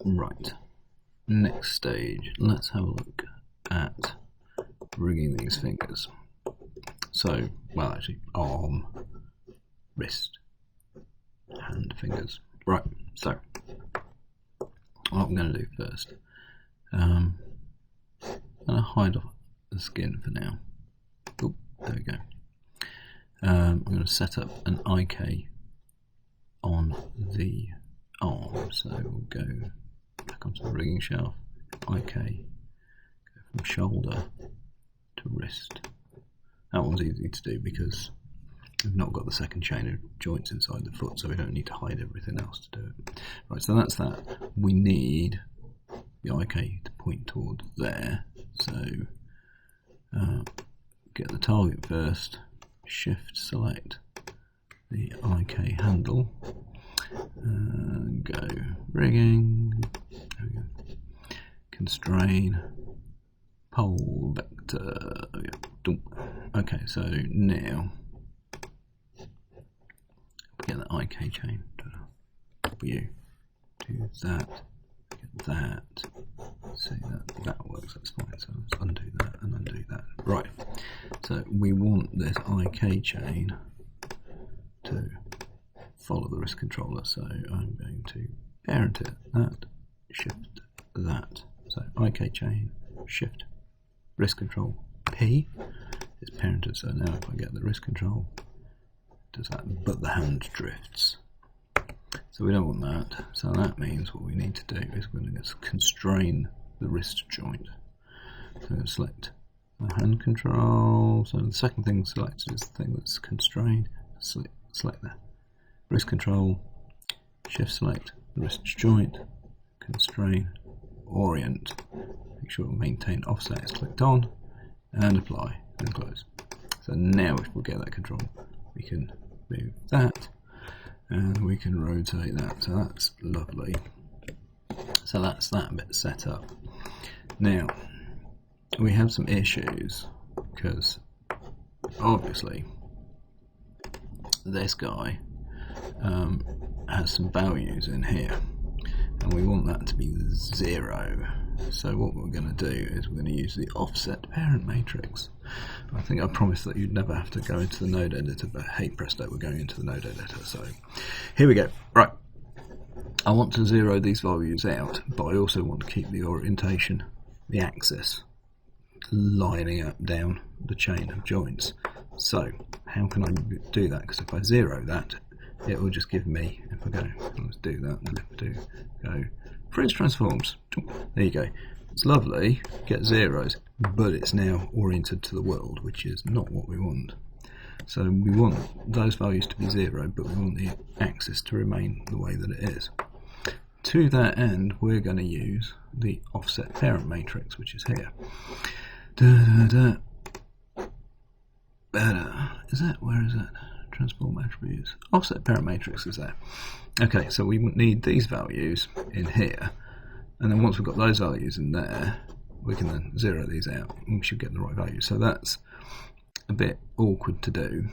Right, next stage, let's have a look at rigging these fingers. So, well actually, arm, wrist, hand, fingers. Right, so, what I'm going to do first, I'm going to hide the skin for now. Oh, there we go. I'm going to set up an IK on the arm, so we'll go back onto the rigging shaft, IK, go from shoulder to wrist. That one's easy to do because we've not got the second chain of joints inside the foot, so we don't need to hide everything else to do it. Right, so that's that. We need the IK to point towards there, so get the target first, shift select the IK handle, go rigging, there we go. Constrain, pole vector, okay, so now get the IK chain, W, do that, get that, see that works, that's fine, so let's undo that and undo that. Right, so we want this IK chain to follow the wrist controller, so I'm going to parent it, that, shift that, so IK chain, shift, wrist control, P is parented, so now if I get the wrist control, does that, but the hand drifts. So we don't want that, so that means what we need to do is we're going to constrain the wrist joint. So select the hand control, so the second thing selected is the thing that's constrained, select that. Wrist control, shift select the wrist joint, constrain, orient, make sure maintain offset is clicked on, and apply and close. So now if we get that control, we can move that and we can rotate that, so that's lovely. So that's that bit set up. Now we have some issues because obviously this guy has some values in here and we want that to be 0. So what we're going to do is we're going to use the offset parent matrix. I think I promised that you'd never have to go into the node editor, but hey presto, we're going into the node editor, so here we go. Right, I want to 0 these values out, but I also want to keep the orientation, the axis, lining up down the chain of joints. So how can I do that? Because if I 0 that, it will just give me, if I go, let's do that, and if I do go freeze transforms, there you go. It's lovely, get zeros, but it's now oriented to the world, which is not what we want. So we want those values to be 0, but we want the axis to remain the way that it is. To that end, we're going to use the offset parent matrix, which is here. Better. Is that, where is that? Transform attributes. Offset parent matrix is there. Okay, so we need these values in here, and then once we've got those values in there, we can then 0 these out, and we should get the right value. So that's a bit awkward to do,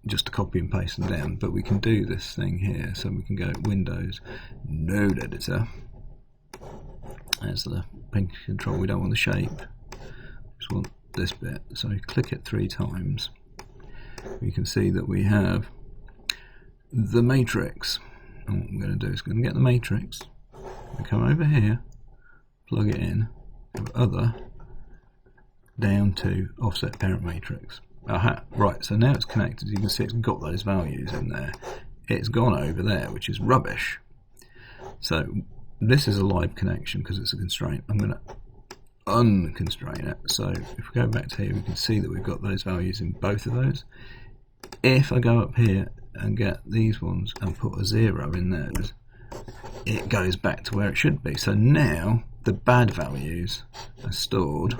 just to copy and paste them down, but we can do this thing here. So we can go Windows, Node Editor. There's the pin control. We don't want the shape, we just want this bit. So we click it 3 times. We can see that we have the matrix. And what I'm going to do is I'm going to get the matrix, come over here, plug it in, go other, down to offset parent matrix. Aha, right, so now it's connected. You can see it's got those values in there. It's gone over there, which is rubbish. So this is a live connection because it's a constraint. I'm going to unconstrain it. So if we go back to here, we can see that we've got those values in both of those. If I go up here and get these ones and put a 0 in those, it goes back to where it should be. So now the bad values are stored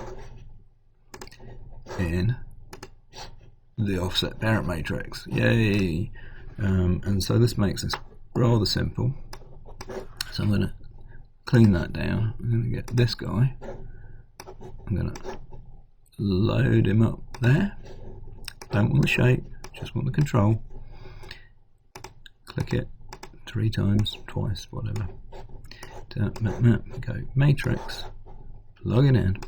in the offset parent matrix. Yay! And so this makes this rather simple. So I'm going to clean that down. I'm going to get this guy. I'm going to load him up there. Don't want the shape, just want the control. Click it 3 times, twice, whatever. Go matrix, plug it in,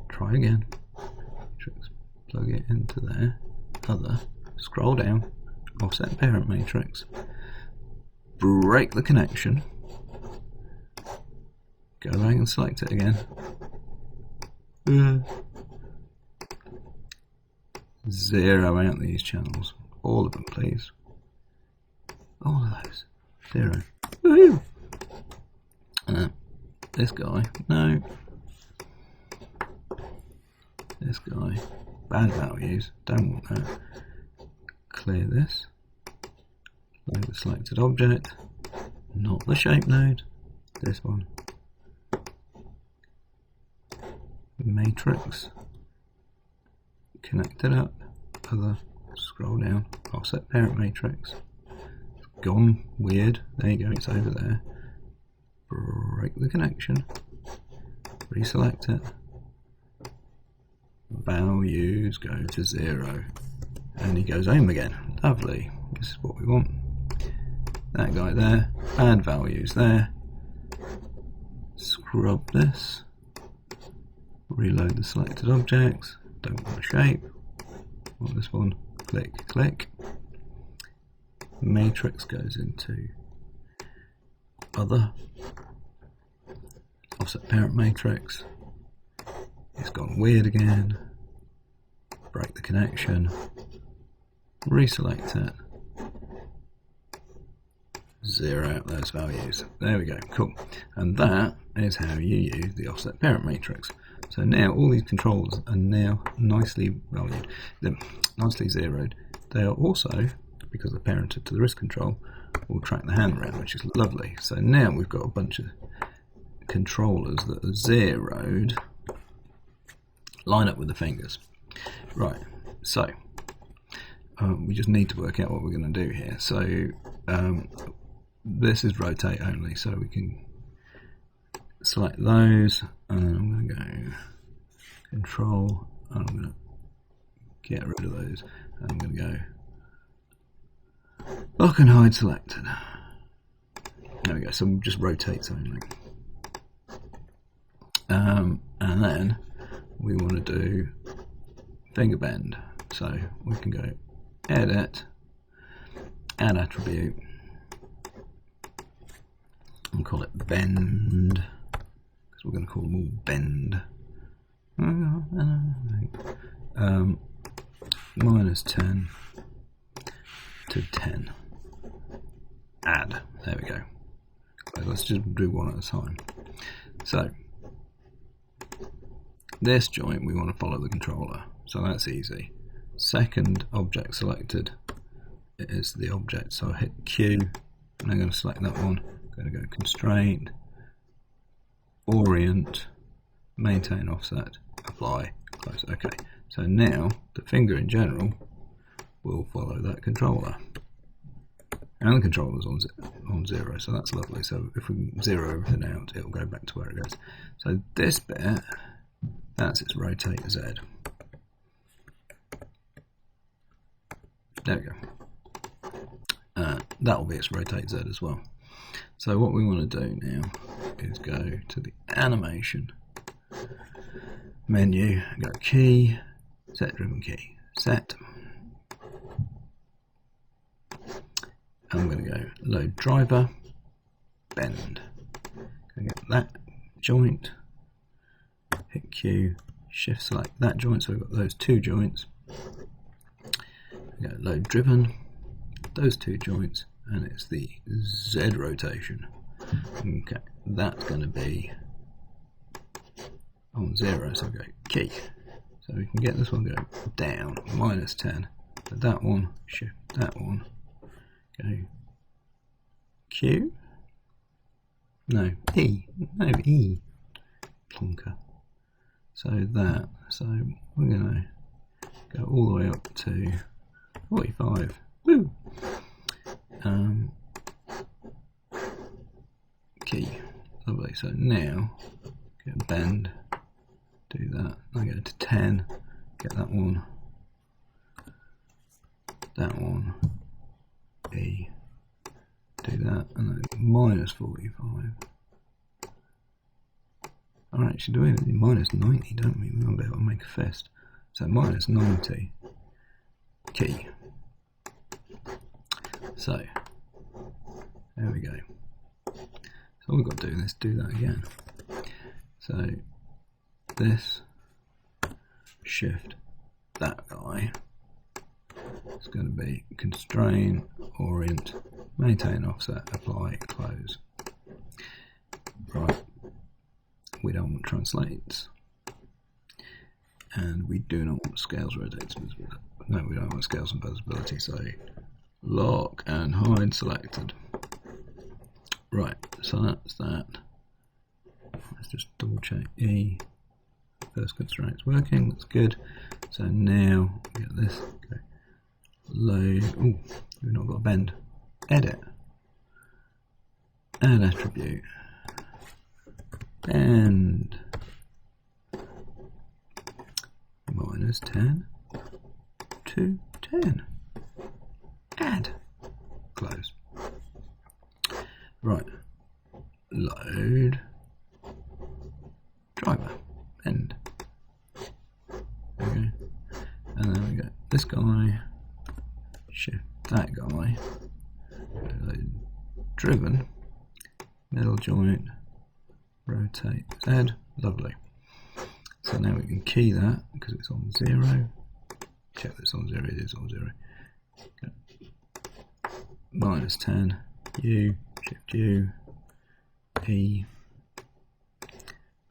try again, matrix, plug it into there, other, scroll down, offset parent matrix, break the connection, go back and select it again, zero out these channels, all of them please, all of those, 0. Woohoo! This guy, no. This guy, bad values, don't want that. Clear this. Clear the selected object, not the shape node, this one. Matrix, connect it up, other, scroll down, offset parent matrix. It's gone weird, there you go, it's over there. Break the connection, reselect it, values go to 0, and he goes home again. Lovely, this is what we want. That guy there, bad values there. Scrub this, reload the selected objects, don't want a shape, want this one, click, click. Matrix goes into other, offset parent matrix, it's gone weird again, break the connection, reselect it, 0 out those values. There we go, cool. And that is how you use the offset parent matrix. So now all these controls are now nicely valued, they're nicely zeroed. They are also, because they're parented to the wrist control, will track the hand around, which is lovely. So now we've got a bunch of controllers that are zeroed, line up with the fingers. Right, so we just need to work out what we're going to do here. So this is rotate only, so we can select those, and I'm going to go control, and I'm going to get rid of those, and I'm going to go lock and hide selected. There we go, so just rotates only. And then we want to do finger bend. So we can go edit, add attribute, and call it bend, because we're going to call them all bend. -10 to 10. Add. There we go. So let's just do one at a time. So this joint we want to follow the controller, so that's easy. Second object selected is the object, so I hit Q and I'm going to select that one. I'm going to go constraint, orient, maintain offset, apply, close. Okay, so now the finger in general will follow that controller, and the controller's on 0, so that's lovely. So if we zero everything out, it'll go back to where it goes. So this bit, that's its rotate Z. There we go. That'll be its rotate Z as well. So what we want to do now is go to the animation menu, go key, set driven key, set. I'm going to go load driver, bend. Going to get that joint, hit Q, shift select that joint, so we've got those two joints. Go load driven, those two joints, and it's the Z rotation. Okay, that's going to be on 0, so go key. So we can get this one go down, -10. So that one, shift that one, go Q, no, E, plonker. So that, so we're going to go all the way up to 45. Woo! Key, lovely. So now get bend, do that. I go to 10, get that one, E, do that, and then minus 45. I'm actually doing it minus 90, don't we? We won't be able to make a fist. So minus 90 key. So there we go. So all we've got to do is do that again. So this shift that guy is going to be constrain, orient, maintain offset, apply, close. Right. We don't want translates, and we do not want scales, rotates, no, we don't want scales and visibility, so lock and hide selected. Right, so that's that. Let's just double check E. First constraint's working, that's good. So now we get this. Okay. Load. Oh, we've not got a bend. Edit. Add attribute. Bend. Minus 10 to 10. Add. Close. Right. Load. Driver. Bend. Okay. And then we go this guy. Shift that guy. Load. Driven. Middle joint. Rotate Z. Lovely. So now we can key that because it's on 0. Check this on 0. It is on 0. Okay. Minus 10. U. Shift U. E.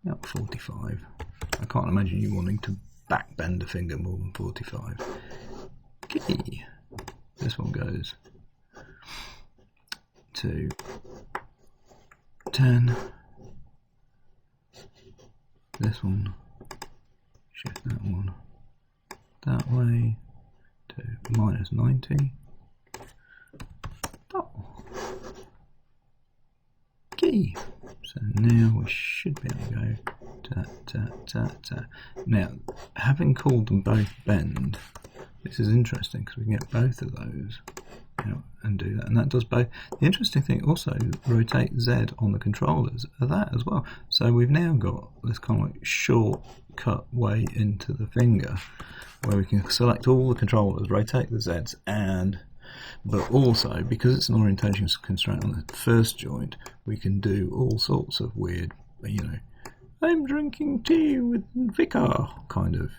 About 45. I can't imagine you wanting to back bend a finger more than 45. Key. This one goes to 10. This one, shift that one that way to minus 90. Oh. Key. So now we should be able to go ta. Now, having called them both bend, this is interesting because we can get both of those out and do that, and that does both. The interesting thing also, rotate Z on the controllers are that as well. So we've now got this kind of like shortcut way into the finger where we can select all the controllers, rotate the Zs, but also because it's an orientation constraint on the first joint, we can do all sorts of weird, you know, I'm drinking tea with Vicar kind of.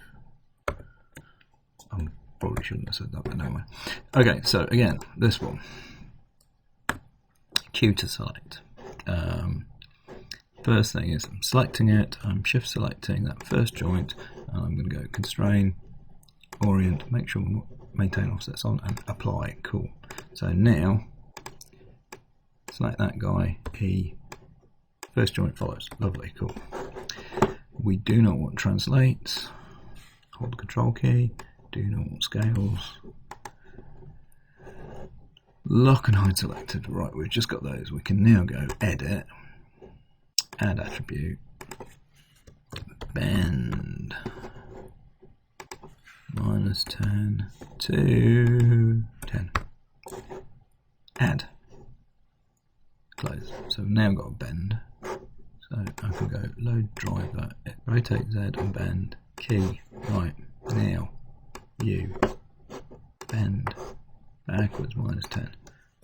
Probably shouldn't have said that, but anyway. Okay, so again, this one. Q to select. First thing is I'm selecting it, I'm shift selecting that first joint, and I'm going to go constrain, orient, make sure maintain offsets on, and apply. Cool. So now, select that guy, E, first joint follows. Lovely, cool. We do not want translates. Hold the control key. Do not want scales. Lock and hide selected. Right, we've just got those. We can now go edit, add attribute, bend, minus 10 to 10. Add. Close. So we've now got a bend. So I can go load driver, rotate Z and bend, key. Right, now. U, bend, backwards minus 10,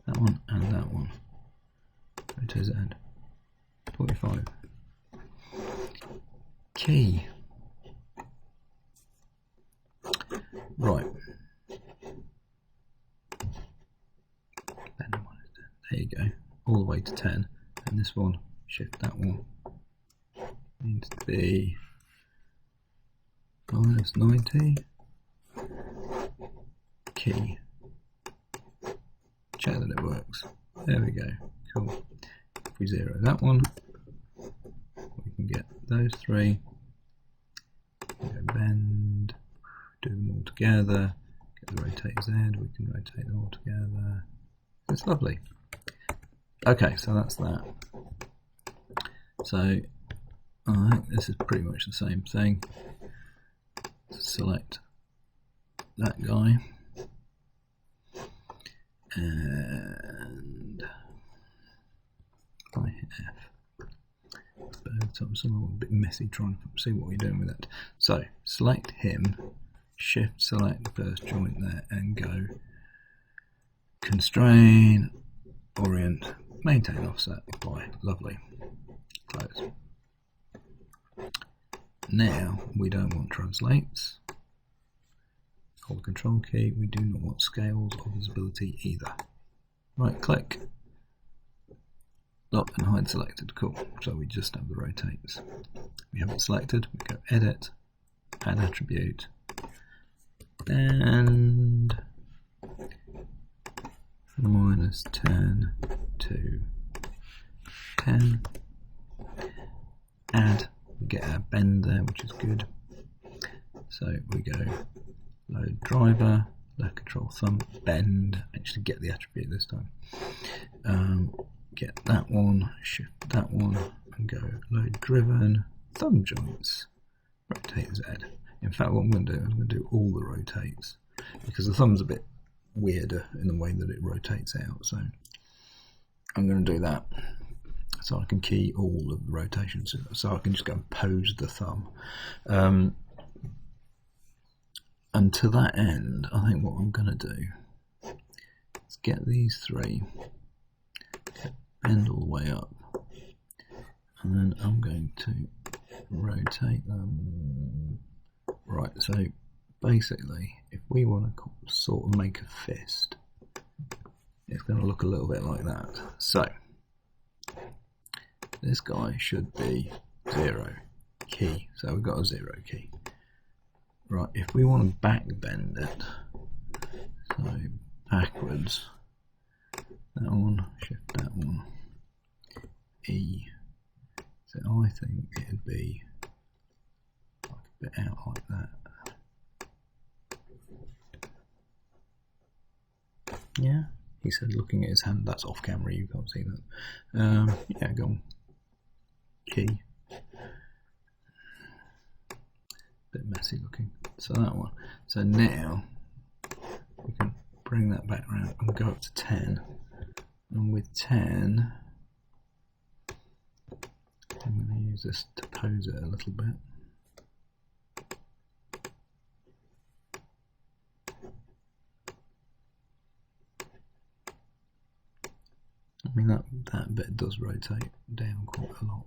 that one and that one, rotate Z, 45, key, right, bend minus 10, there you go, all the way to 10, and this one, shift that one, needs to be minus 90, key. Check that it works. There we go. Cool. If we zero that one, we can get those three. We go bend, do them all together, get the rotate Z, we can rotate them all together. It's lovely. Okay, so that's that. So I think this is pretty much the same thing. Select that guy and F. Somewhere a bit messy trying to see what we're doing with it. So select him, shift select first joint there and go constrain, orient, maintain offset, apply. Lovely. Close. Now we don't want translates. Hold the control key. We do not want scales or visibility either. Right click. Lock and hide selected. Cool. So we just have the rotates. We have it selected. We go edit, add attribute, and -10 to 10. Add. We get our bend there, which is good. So we go load driver, left control thumb, bend. Actually get the attribute this time. Get that one, shift that one, and go load driven, thumb joints, rotate Z. In fact, what I'm going to do is I'm going to do all the rotates because the thumb's a bit weirder in the way that it rotates out. So I'm going to do that so I can key all of the rotations. So I can just go and pose the thumb. And to that end, I think what I'm going to do is get these three, bend all the way up, and then I'm going to rotate them. Right, so basically, if we want to sort of make a fist, it's going to look a little bit like that. So this guy should be 0 key, so we've got a 0 key. Right, if we want to back bend it, so backwards, that one, shift that one, E. So I think it'd be like a bit out like that. Yeah, he said looking at his hand, that's off camera, you can't see that. Yeah, go on. Key. Bit messy looking. So that one. So now we can bring that back around and go up to 10. And with 10, I'm going to use this to pose it a little bit. I mean that bit does rotate down quite a lot,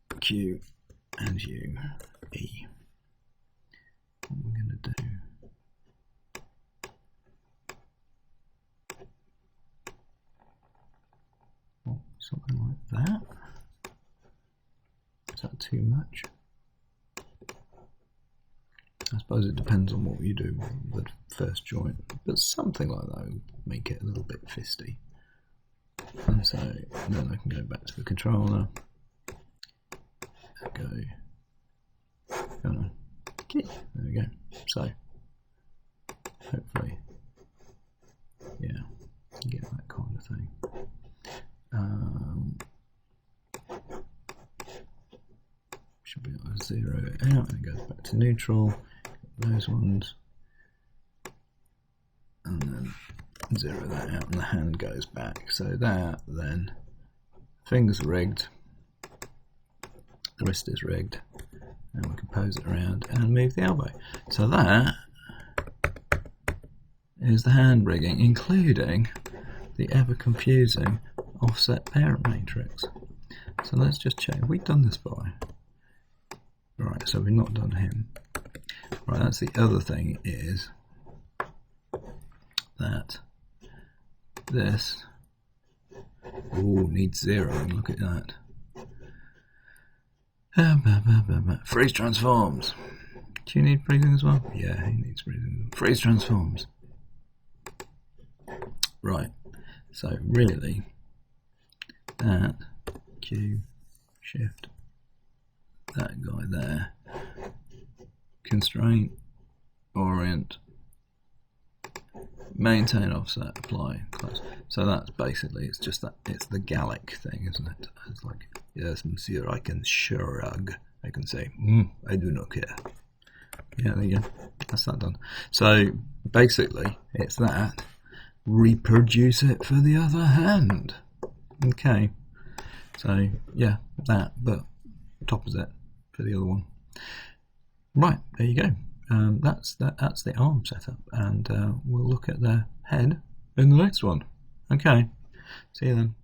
but Q and U, E. What we're going to do, something like that. Is that too much? I suppose it depends on what you do with the first joint, but something like that would make it a little bit fisty. And so then I can go back to the controller, go on, key, there we go. So hopefully, yeah, get that kind of thing. Should be able to 0 it out and it goes back to neutral. Those ones, and then 0 that out, and the hand goes back. So that then, fingers rigged, the wrist is rigged, and we can pose it around and move the elbow. So that is the hand rigging, including the ever confusing offset parent matrix. So let's just check. Have we done this by? Right, so we've not done him. Right, that's the other thing, is that this needs 0. Look at that. Freeze transforms. Do you need freezing as well? Yeah, he needs freezing. Freeze transforms. Right, so really, that Q, shift, that guy there, constraint, orient, maintain offset, apply, close. So that's basically, it's just that, it's the Gallic thing, isn't it? It's like, yes, monsieur, I can shrug. I can say, I do not care. Yeah, there you go. That's that done. So basically, it's that, reproduce it for the other hand. Okay, so yeah, that, but opposite for the other one. Right, there you go. That's the arm setup, and we'll look at the head in the next one. Okay, see you then.